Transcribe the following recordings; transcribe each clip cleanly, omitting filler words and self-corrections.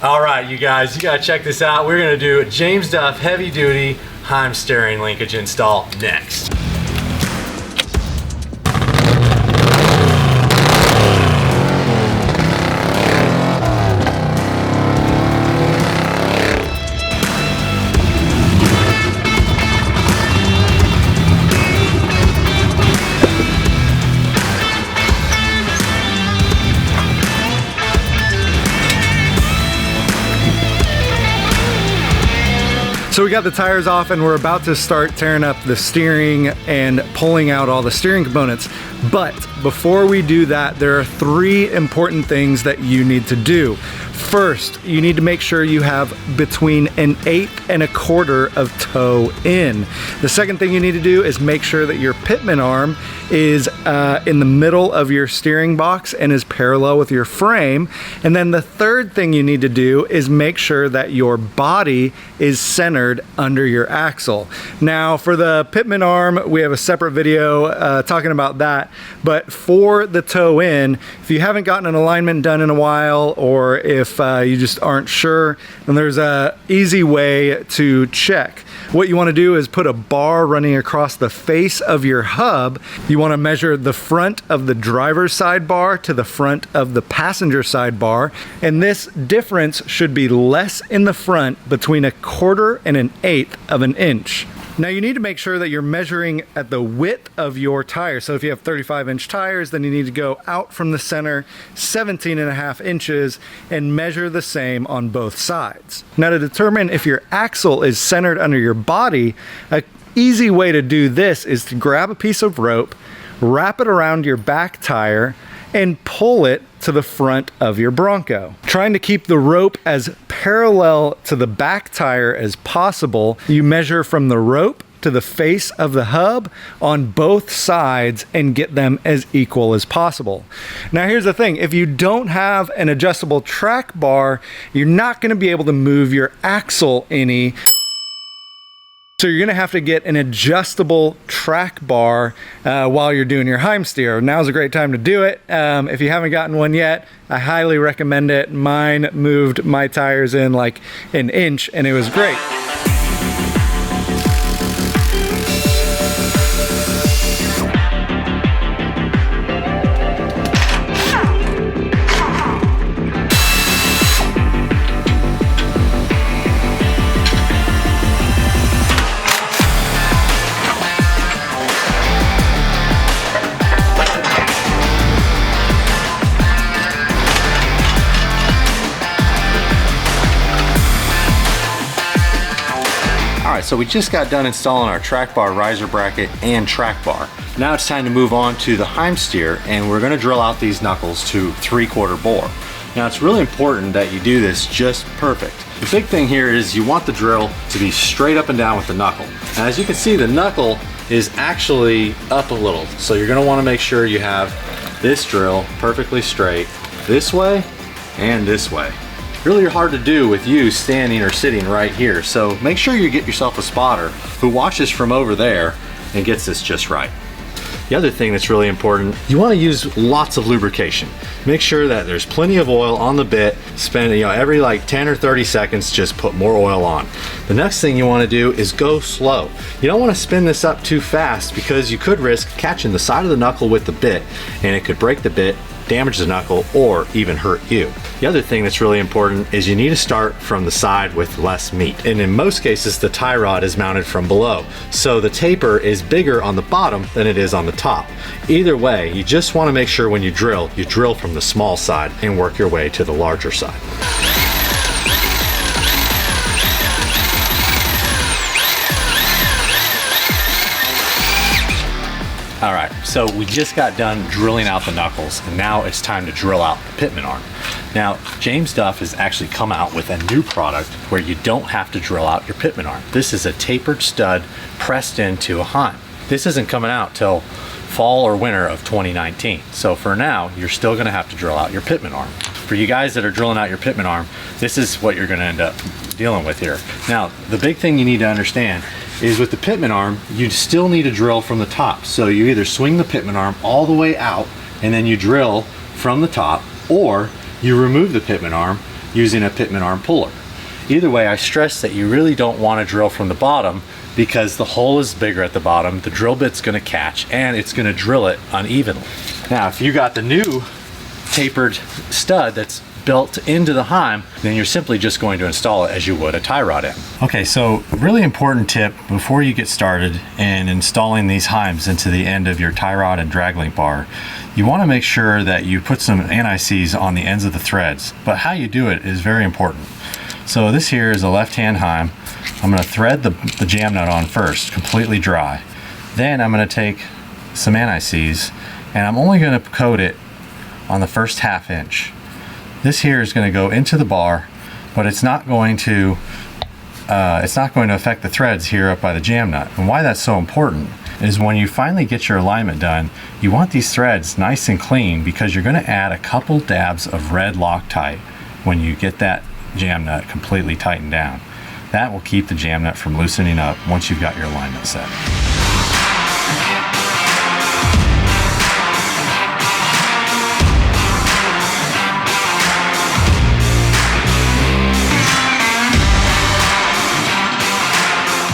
All right, you guys, you gotta check this out. We're gonna do a James Duff heavy duty Heim steering linkage install next. So we got the tires off and we're about to start tearing up the steering and pulling out all the steering components. But before we do that, there are 3 important things that you need to do. First, you need to make sure you have between 1/8 and 1/4 of toe in. The second thing you need to do is make sure that your Pitman arm is in the middle of your steering box and is parallel with your frame. And then the third thing you need to do is make sure that your body is centered under your axle. Now for the Pitman arm, we have a separate video talking about that. But for the toe in, if you haven't gotten an alignment done in a while, or if you just aren't sure, then there's a easy way to check. What you want to do is put a bar running across the face of your hub. You want to measure the front of the driver's side bar to the front of the passenger side bar, and this difference should be less in the front between 1/4 and 1/8 of an inch. Now you need to make sure that you're measuring at the width of your tire. So if you have 35-inch tires, then you need to go out from the center 17.5 inches and measure the same on both sides. Now to determine if your axle is centered under your body, an easy way to do this is to grab a piece of rope, wrap it around your back tire, and pull it to the front of your Bronco. Trying to keep the rope as parallel to the back tire as possible, you measure from the rope to the face of the hub on both sides and get them as equal as possible. Now here's the thing, if you don't have an adjustable track bar, you're not gonna be able to move your axle any. So you're gonna have to get an adjustable track bar while you're doing your Heim steer. Now's a great time to do it. If you haven't gotten one yet, I highly recommend it. Mine moved my tires in like 1 inch and it was great. So we just got done installing our track bar riser bracket and track bar. Now it's time to move on to the Heim steer, and we're gonna drill out these knuckles to 3/4 bore. Now it's really important that you do this just perfect. The big thing here is you want the drill to be straight up and down with the knuckle. Now as you can see, the knuckle is actually up a little. So you're gonna wanna make sure you have this drill perfectly straight this way and this way. Really hard to do with you standing or sitting right here. So make sure you get yourself a spotter who watches from over there and gets this just right. The other thing that's really important, you want to use lots of lubrication. Make sure that there's plenty of oil on the bit. Spend every like 10 or 30 seconds, just put more oil on. The next thing you want to do is go slow. You don't want to spin this up too fast because you could risk catching the side of the knuckle with the bit and it could break the bit, damage the knuckle, or even hurt you. The other thing that's really important is you need to start from the side with less meat. And in most cases, the tie rod is mounted from below. So the taper is bigger on the bottom than it is on the top. Either way, you just want to make sure when you drill from the small side and work your way to the larger side. All right, so we just got done drilling out the knuckles, and now it's time to drill out the Pitman arm. Now, James Duff has actually come out with a new product where you don't have to drill out your Pitman arm. This is a tapered stud pressed into a Heim. This isn't coming out till fall or winter of 2019. So for now, you're still gonna have to drill out your Pitman arm. For you guys that are drilling out your Pitman arm, this is what you're gonna end up dealing with here. Now, the big thing you need to understand is with the Pitman arm, you still need to drill from the top. So you either swing the Pitman arm all the way out and then you drill from the top, or you remove the Pitman arm, using a Pitman arm puller. Either way, I stress that you really don't want to drill from the bottom because the hole is bigger at the bottom, the drill bit's going to catch, and it's going to drill it unevenly. Now, if you got the new tapered stud that's built into the Heim, then you're simply just going to install it as you would a tie rod end. Okay, so really important tip before you get started in installing these Heims into the end of your tie rod and drag link bar, you want to make sure that you put some anti-seize on the ends of the threads, but how you do it is very important. So this here is a left-hand Heim. I'm going to thread the jam nut on first, completely dry. Then I'm going to take some anti-seize and I'm only going to coat it on the first 1/2 inch. This here is going to go into the bar, but it's not going to affect the threads here up by the jam nut. And why that's so important is when you finally get your alignment done, you want these threads nice and clean because you're going to add a couple dabs of red Loctite when you get that jam nut completely tightened down. That will keep the jam nut from loosening up once you've got your alignment set.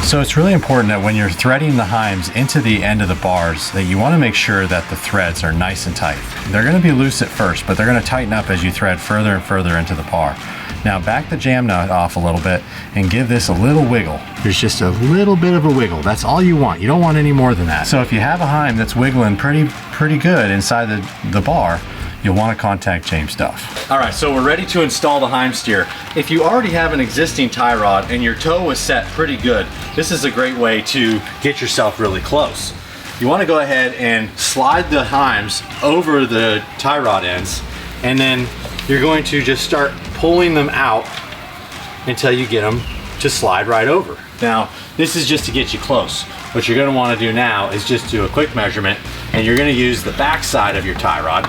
So it's really important that when you're threading the Heims into the end of the bars that you want to make sure that the threads are nice and tight. They're going to be loose at first, but they're going to tighten up as you thread further and further into the bar. Now back the jam nut off a little bit and give this a little wiggle. There's just a little bit of a wiggle. That's all you want. You don't want any more than that. So if you have a Heim that's wiggling pretty good inside the bar, you'll want to contact James Duff. All right, so we're ready to install the Heim steer. If you already have an existing tie rod and your toe is set pretty good, this is a great way to get yourself really close. You want to go ahead and slide the Heims over the tie rod ends, and then you're going to just start pulling them out until you get them to slide right over. Now, this is just to get you close. What you're going to want to do now is just do a quick measurement, and you're going to use the back side of your tie rod,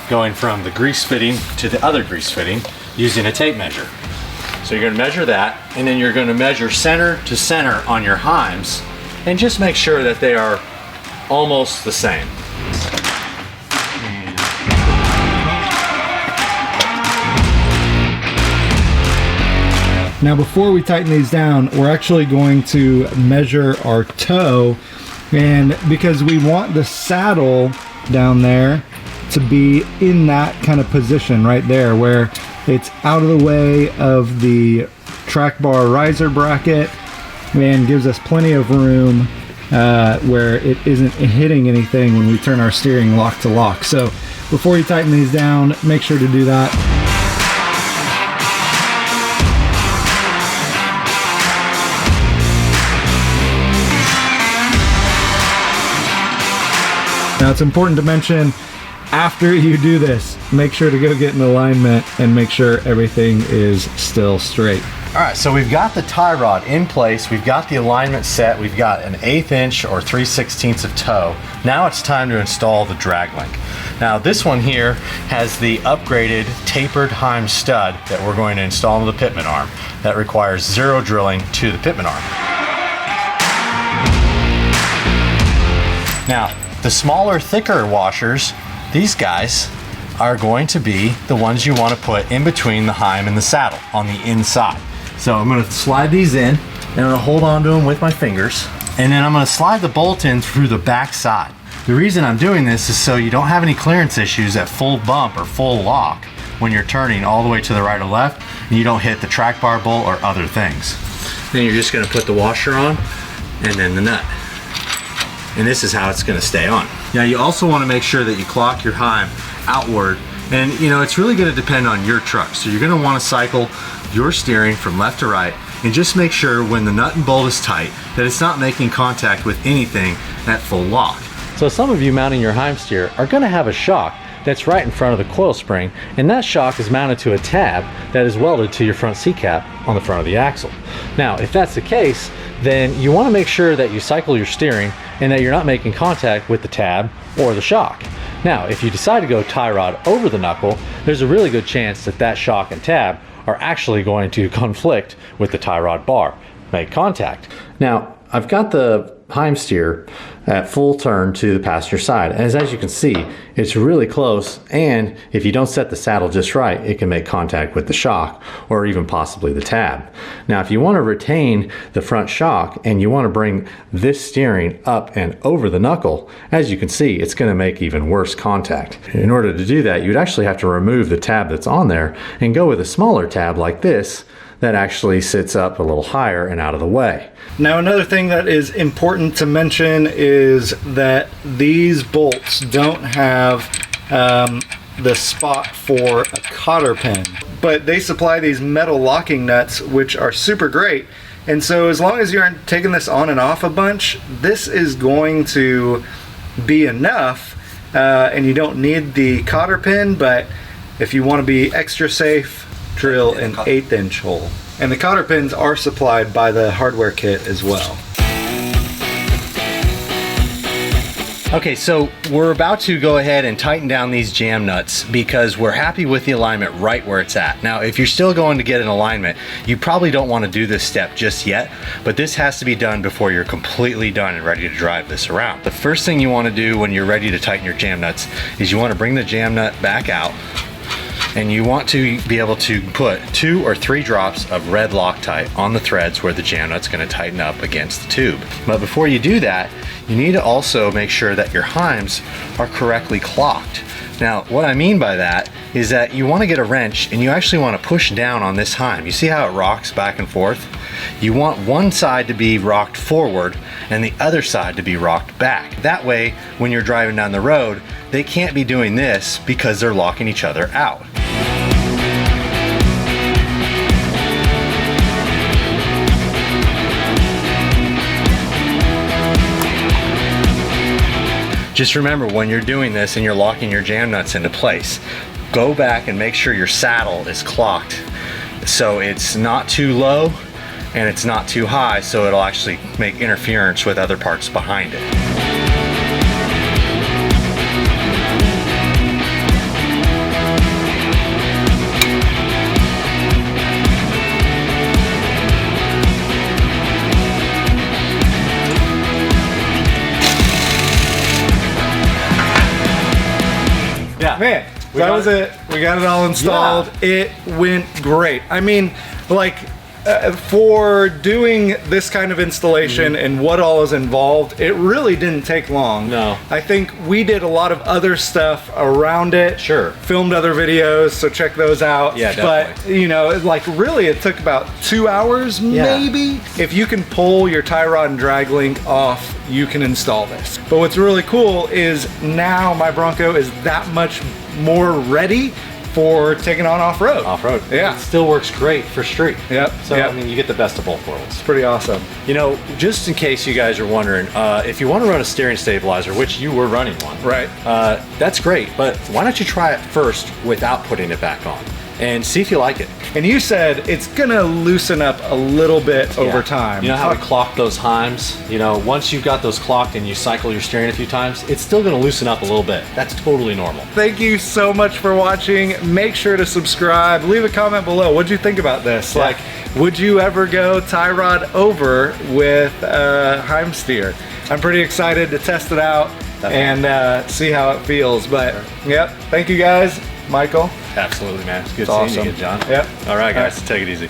going from the grease fitting to the other grease fitting using a tape measure. So you're going to measure that, and then you're going to measure center to center on your Heims, and just make sure that they are almost the same. Now before we tighten these down, we're actually going to measure our toe, and because we want the saddle down there to be in that kind of position right there where it's out of the way of the track bar riser bracket and gives us plenty of room where it isn't hitting anything when we turn our steering lock to lock. So before you tighten these down, make sure to do that. Now it's important to mention, after you do this, make sure to go get an alignment and make sure everything is still straight. All right, so we've got the tie rod in place, we've got the alignment set, we've got an 1/8 inch or 3/16 of toe. Now it's time to install the drag link. Now this one here has the upgraded tapered Heim stud that we're going to install into the Pitman arm. That requires 0 drilling to the Pitman arm. Now, the smaller, thicker washers, these guys are going to be the ones you want to put in between the Heim and the saddle on the inside. So I'm going to slide these in, and I'm going to hold on to them with my fingers, and then I'm going to slide the bolt in through the back side. The reason I'm doing this is so you don't have any clearance issues at full bump or full lock when you're turning all the way to the right or left, and you don't hit the track bar bolt or other things. Then you're just going to put the washer on, and then the nut. And this is how it's going to stay on. Now you also want to make sure that you clock your Heim outward, and you know, it's really going to depend on your truck. So you're going to want to cycle your steering from left to right, and just make sure when the nut and bolt is tight that it's not making contact with anything at full lock. So some of you mounting your Heim steer are going to have a shock that's right in front of the coil spring, and that shock is mounted to a tab that is welded to your front seat cap on the front of the axle. Now if that's the case, then you want to make sure that you cycle your steering and that you're not making contact with the tab or the shock. Now if you decide to go tie rod over the knuckle, there's a really good chance that that shock and tab are actually going to conflict with the tie rod bar, make contact. Now I've got the Heim steer at full turn to the passenger side. As you can see, it's really close, and if you don't set the saddle just right, it can make contact with the shock or even possibly the tab. Now, if you want to retain the front shock and you want to bring this steering up and over the knuckle, as you can see, it's going to make even worse contact. In order to do that, you'd actually have to remove the tab that's on there and go with a smaller tab like this that actually sits up a little higher and out of the way. Now, another thing that is important to mention is that these bolts don't have the spot for a cotter pin, but they supply these metal locking nuts, which are super great. And so as long as you aren't taking this on and off a bunch, this is going to be enough, and you don't need the cotter pin. But if you want to be extra safe, drill an 1/8 inch hole. And the cotter pins are supplied by the hardware kit as well. Okay, so we're about to go ahead and tighten down these jam nuts because we're happy with the alignment right where it's at. Now, if you're still going to get an alignment, you probably don't want to do this step just yet, but this has to be done before you're completely done and ready to drive this around. The first thing you want to do when you're ready to tighten your jam nuts is you want to bring the jam nut back out, and you want to be able to put 2 or 3 drops of red Loctite on the threads where the jam nut's going to tighten up against the tube. But before you do that, you need to also make sure that your heims are correctly clocked. Now, what I mean by that is that you want to get a wrench and you actually want to push down on this heim. You see how it rocks back and forth? You want one side to be rocked forward and the other side to be rocked back. That way, when you're driving down the road, they can't be doing this because they're locking each other out. Just remember, when you're doing this and you're locking your jam nuts into place, go back and make sure your saddle is clocked so it's not too low and it's not too high, so it'll actually make interference with other parts behind it. Yeah, man, that was it. We got it all installed. Yeah. It went great. I mean, like, for doing this kind of installation and what all is involved, it really didn't take long. No. I think we did a lot of other stuff around it. Sure. Filmed other videos, so check those out. Yeah, definitely. But, you know, like, really it took about 2 hours, maybe. If you can pull your tie rod and drag link off, you can install this. But what's really cool is now my Bronco is that much more ready for taking on off-road. Off-road. Yeah. It still works great for street. Yep. So, I mean, you get the best of both worlds. It's pretty awesome. You know, just in case you guys are wondering, if you want to run a steering stabilizer, which you were running one, right? That's great, but why don't you try it first without putting it back on and see if you like it. And you said it's gonna loosen up a little bit over time. You know how we clock those heims? You know, once you've got those clocked and you cycle your steering a few times, it's still gonna loosen up a little bit. That's totally normal. Thank you so much for watching. Make sure to subscribe. Leave a comment below. What'd you think about this? Yeah. Like, would you ever go tie rod over with Heim steer? I'm pretty excited to test it out and see how it feels. But yep, thank you guys. Michael. Absolutely, man. It's good seeing you again, John. Yep. All right, guys, take it easy.